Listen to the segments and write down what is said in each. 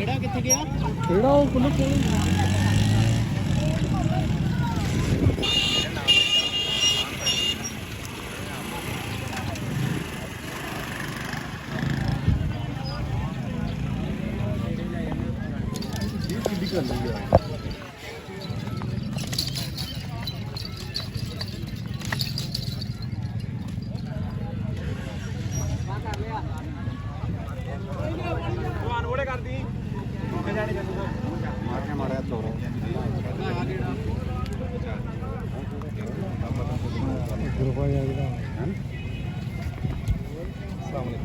ਕਿਹੜਾ ਕਿੱਥੇ ਗਿਆ? ਕਿਹੜਾ ਉਹ ਕੋਲ ਕਿੱਡੀ ਕਰ ਲਈ ਯਾਰ। ਮਾਰਿਆ ਤੋਰੋ ਗੁਰੂਪਾ ਆ ਗਿਆ ਹੈ ਸਾਹਮਣੇ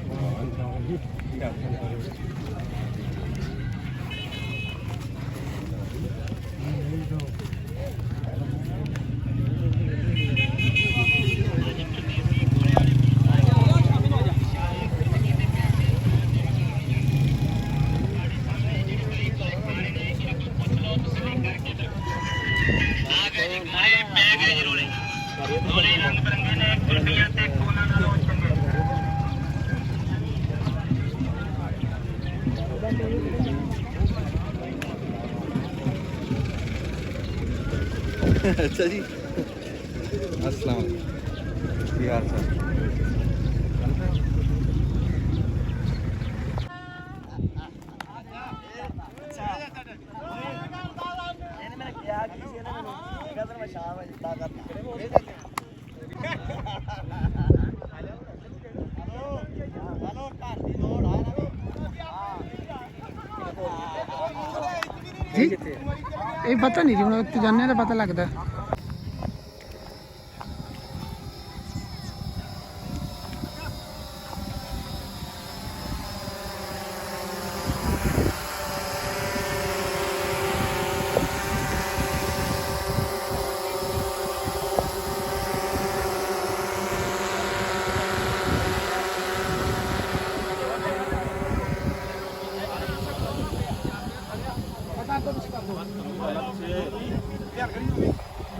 अच्छा जी अस्सलाम वालेकुम यार सर जी ये पता नहीं जी हम उत्ते जाने का पता लगता ध्यान करिए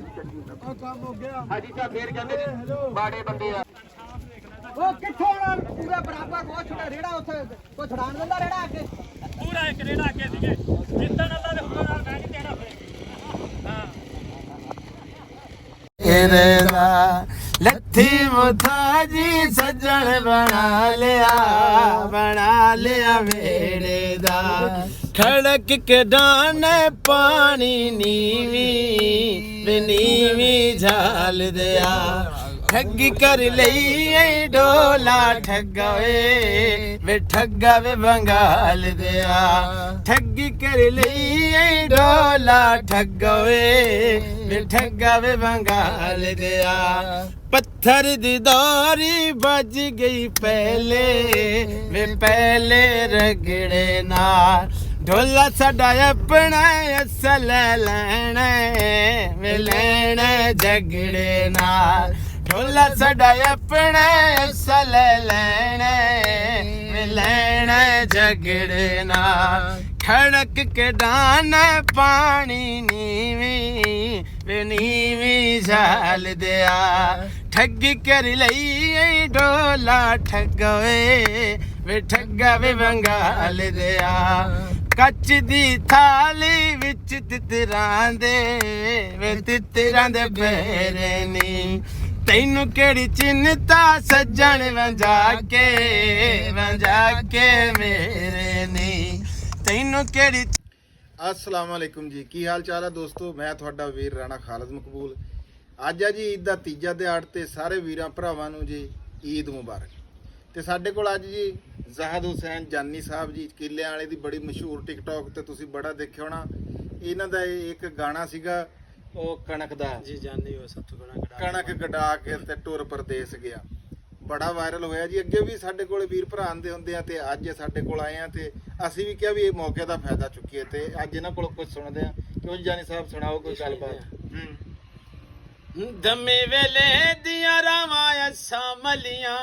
ਹਾਜੀ ਸਾਹਿਬ ਫੇਰ ਕਹਿੰਦੇ ਜੀ ਬਾੜੇ ਬੰਦੇ ਆ ਉਹ ਕਿੱਥੋਂ ਆਉਣਾ ਪੂਰਾ ਬਰਾਬਰ ਬਹੁਤ ਛੋਟਾ ਰੇੜਾ ਉੱਥੇ ਕੋਈ ਛੜਾਣ ਦਿੰਦਾ ਰੇੜਾ ਆ ਕੇ ਪੂਰਾ ਇੱਕ ਰੇੜਾ ਅੱਗੇ ਸੀਗੇ ਜਿੱਦਣ ਅੱਲਾ ਦੇ ਹੁਕਮ ਨਾਲ ਮੈਂ ਨਹੀਂ ਦੇਣਾ ਫਿਰ ਹਾਂ ਇਹਦਾ ਲੱਥੀ ਮੁਥਾਜੀ ਸੱਜਣ ਬਣਾ ਲਿਆ ਵੇੜੇ ਦਾ ਖੜਕ ਕੇ ਡਾਨੇ ਪਾਣੀ ਨੀਵੀਂ ਝਾਲ ਦਿਆ ਠੱਗੀ ਕਰ ਲਈ ਢੋਲਾ ਠੱਗਾਵੇ ਵੇ ਠੱਗਾ ਵੇ ਬੰਗਾਲ ਦਿਆ ਠੱਗੀ ਕਰ ਲਈ ਢੋਲਾ ਠੱਗਾਵੇ ਵੇ ਠੱਗਾ ਵੇ ਬੰਗਾਲ ਦਿਆ ਪੱਥਰ ਦੀ ਦੋਰੀ ਵੱਜ ਗਈ ਪਹਿਲੇ ਰਗੜੇ ਨਾਲ ਢੋਲਾ ਸਾਡਾ ਆਪਣਾ ਅਸਲ ਲੈਣਾ ਝਗੜੇ ਨਾਲ ਢੋਲਾ ਸਾਡਾ ਆਪਣਾ ਅਸਲ ਲੈਣਾ ਝਗੜੇ ਨਾਲ ਖੜਕ ਕੇ ਡਾਨਾ ਪਾਣੀ ਨੀਵੀਂ ਝਾਲ ਦਿਆ ਠੱਗੀ ਕਰ ਲਈ ਢੋਲਾ ਠੱਗਾਵੇ ਵੇ ਠੱਗਾ ਵੇ ਬੰਗਾਲ ਦਿਆ ਕੱਚ ਦੀ ਥਾਲੀ ਵਿੱਚ ਤਿਤਰਾਂ ਦੇ ਪੈਰੇ ਨੀ ਤੈਨੂੰ ਕਿਹੜੀ ਚਿੰਤਾ ਸੱਜਣ ਵੰਜਾ ਕੇ ਮੇਰੇ ਨੀ ਤੈਨੂੰ ਕਿਹੜੀ। अस्सलाम वालेकुम जी की हाल चाल है दोस्तों मैं ਤੁਹਾਡਾ ਵੀਰ ਰਾਣਾ ਖਾਲਦ ਮਕਬੂਲ ਅੱਜ ਆ ਜੀ ਈਦ ਦਾ ਤੀਜਾ ਦਿਹਾੜ ਤੇ ਸਾਰੇ ਵੀਰਾਂ ਭਰਾਵਾਂ ਨੂੰ ਜੀ ਈਦ ਮੁਬਾਰਕ ਤੇ ਸਾਡੇ ਕੋਲ ਅੱਜ ਜੀ ਜ਼ਾਹਦ ਹੁਸੈਨ ਜਾਨੀ ਸਾਹਿਬ ਜੀ ਕਿੱਲਿਆਂ ਵਾਲੇ ਦੀ ਬੜੀ ਮਸ਼ਹੂਰ ਟਿਕਟੌਕ ਤੇ ਤੁਸੀਂ ਬੜਾ ਦੇਖਿਆ ਹੋਣਾ ਇਹਨਾਂ ਦਾ ਇੱਕ ਗਾਣਾ ਸੀਗਾ ਉਹ ਕਣਕ ਦਾ ਜੀ ਜਾਨੀ ਹੋ ਸਭ ਤੋਂ ਕਣਕ ਗਡਾ ਕੇ ਤੇ ਟੁਰ ਪਰਦੇਸ ਗਿਆ ਬੜਾ ਵਾਇਰਲ ਹੋਇਆ ਜੀ ਅੱਗੇ ਵੀ ਸਾਡੇ ਕੋਲ ਵੀਰ ਭਰਾ ਆਂਦੇ ਹੁੰਦੇ ਆ ਤੇ ਅੱਜ ਸਾਡੇ ਕੋਲ ਆਏ ਆ ਤੇ ਅਸੀਂ ਵੀ ਕਿਹਾ ਵੀ ਇਹ ਮੌਕੇ ਦਾ ਫਾਇਦਾ ਚੁੱਕੀਏ ਤੇ ਅੱਜ ਇਹਨਾਂ ਕੋਲ ਕੁਝ ਸੁਣਦੇ ਆ ਕਿਉਂ ਜਾਨੀ ਸਾਹਿਬ ਸੁਣਾਓ ਕੋਈ ਗੱਲਬਾਤ। ਦਮੇ ਵੇਲੇ ਦੀਆਂ ਰਾਵਾਂ ਅਸਾਂ ਮਲੀਆਂ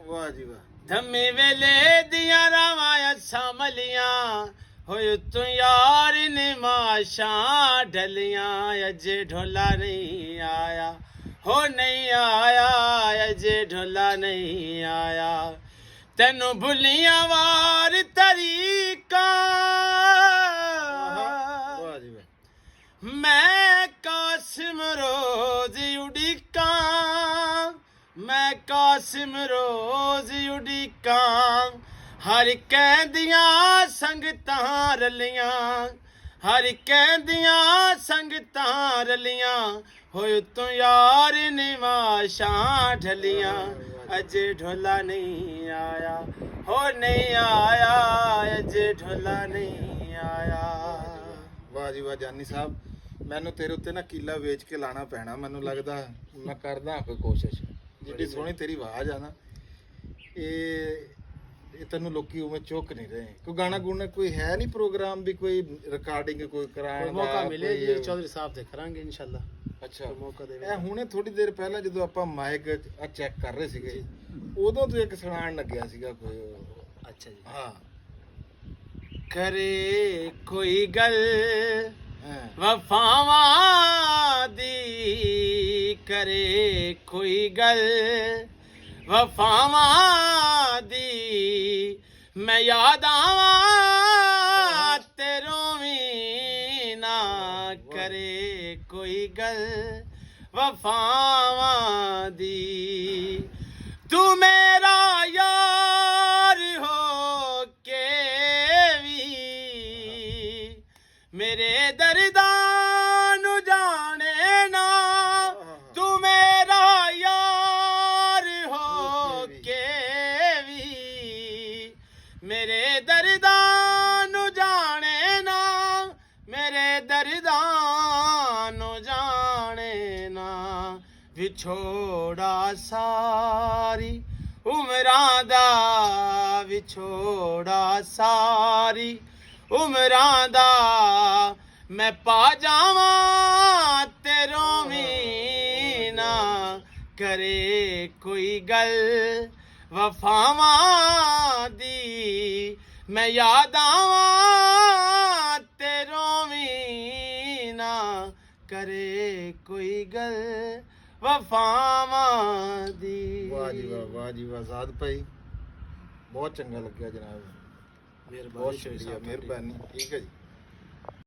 ਵਾਹ ਜੀ ਵਾਹ ਦਮੇ ਵੇਲੇ ਦੀਆਂ ਰਾਵਾਂ ਅਸਾਂ ਮਲੀਆਂ ਹੋਏ ਤੂੰ ਯਾਰ ਨੇ ਮਾਸ਼ਾਂ ਢਲੀਆਂ ਅਜੇ ਢੋਲਾ ਨਹੀਂ ਆਇਆ ਹੋ ਨਹੀਂ ਆਇਆ ਅਜੇ ਢੋਲਾ ਨਹੀਂ ਆਇਆ ਤੈਨੂੰ ਭੁੱਲੀਆਂ ਵਾਰ ਤਰੀਕਾ ਵਾਹ ਜੀ ਵਾਹ ਮੈਂ ਕਾਸਿਮ ਰੋਜ਼ ਉਡੀਕਾਂ ਮੈਂ ਕਾਸਿਮ ਰੋਜ਼ ਉਡੀਕਾਂ ਹਰ ਕਹਿੰਦੀਆਂ ਸੰਗਤਾਂ ਰਲੀਆਂ ਹਰ ਕਹਿੰਦੀਆਂ ਸੰਗਤਾਂ ਰਲੀਆਂ ਹੋਏ ਤੂੰ ਯਾਰ ਨਿਵਾਸ਼ਾਂ ਢਲੀਆਂ ਅਜੇ ਢੋਲਾ ਨਹੀਂ ਆਇਆ ਹੋ ਨਹੀਂ ਆਇਆ ਅਜੇ ਢੋਲਾ ਨਹੀਂ ਆਇਆ। ਵਾਹ ਜੀ ਵਾਹ ਜਾਨੀ ਸਾਹਿਬ ਮੈਨੂੰ ਤੇਰੇ ਉੱਤੇ ਨਾ ਕੀਲਾ ਵੇਚ ਕੇ ਲਾਣਾ ਪੈਣਾ ਮੈਨੂੰ ਲੱਗਦਾ ਮੈਂ ਕਰਦਾ ਕੋਈ ਕੋਸ਼ਿਸ਼ ਜਿੱਡੀ ਸੋਹਣੀ ਤੇਰੀ ਆਵਾਜ਼ ਆ ਨਾ ਇਹ ਤੈਨੂੰ ਲੋਕੀ ਉਵੇਂ ਚੁੱਕ ਨਹੀਂ ਰਹੇ ਕੋਈ ਗਾਣਾ ਗੁਣਾ ਕੋਈ ਹੈ ਨਹੀਂ ਪ੍ਰੋਗਰਾਮ ਵੀ ਕੋਈ ਰਿਕਾਰਡਿੰਗ ਕੋਈ ਕਰਾਉਣ ਦਾ ਮੌਕਾ ਮਿਲੇ ਜੀ ਚੌਧਰੀ ਸਾਹਿਬ ਤੇ ਕਰਾਂਗੇ ਇਨਸ਼ਾਅੱਲਾ। ਅੱਛਾ ਮੌਕਾ ਦੇ ਇਹ ਹੁਣੇ ਥੋੜੀ ਦੇਰ ਪਹਿਲਾਂ ਜਦੋਂ ਆਪਾਂ ਮਾਈਕ ਚੈੱਕ ਕਰ ਰਹੇ ਸੀਗੇ ਉਦੋਂ ਤੂੰ ਇੱਕ ਸੁਣਾਉਣ ਲੱਗਿਆ ਸੀਗਾ ਕੋਈ ਅੱਛਾ ਜੀ ਹਾਂ ਕਰੇ ਕੋਈ ਗੱਲ ਹਾਂ ਵਫਾਵਾਂ ਦੀ ਕਰੇ ਕੋਈ ਗੱਲ ਵਫਾਵਾਂ ਦੀ ਮੈਂ ਯਾਦ ਆਵਾਂ ਤੇਰੋਂ ਵੀ ਨਾ ਕਰੇ ਕੋਈ ਗੱਲ ਵਫਾਵਾਂ ਦੀ ਤੂੰ ਮੇਰਾ ਯਾਰ ਹੋ ਕੇ ਵੀ ਮੇਰੇ ਦਰਦਾਂ ਨੂੰ ਜਾਣੇ ਨਾ ਤੂੰ ਮੇਰਾ ਯਾਰ ਹੋ ਕੇ ਵੀ ਮੇਰੇ ਦਰਦਾਂ ਨੂੰ ਜਾਣੇ ਨਾ ਮੇਰੇ ਦਰਦਾਂ ਨੂੰ ਜਾਣੇ ਨਾ ਵਿਛੋੜਾ ਸਾਰੀ ਉਮਰਾਂ ਦਾ ਵਿਛੋੜਾ ਸਾਰੀ ਉਮਰਾਂ ਦਾ ਮੈਂ ਪਾ ਜਾਵਾਂ ਤੇਰੋਂ ਵੀ ਨਾ ਕਰੇ ਕੋਈ ਗੱਲ ਵਫਾਵਾਂ ਦੀ ਮੈਂ ਯਾਦ ਆਵਾਂ ਤੇਰੋਂ ਵੀ ਨਾ ਕਰੇ ਕੋਈ ਗੱਲ ਵਫਾਵਾਂ ਦੀ। ਵਾਹ ਜੀ ਵਾਹ, ਵਾਹ ਜੀ ਵਾਹ, ਆਜ਼ਾਦ ਭਾਈ ਬਹੁਤ ਚੰਗਾ ਲੱਗਿਆ ਜਨਾਬ, ਬਹੁਤ ਸ਼ੁਕਰੀਆ, ਮਿਹਰਬਾਨੀ। ਠੀਕ ਹੈ ਜੀ।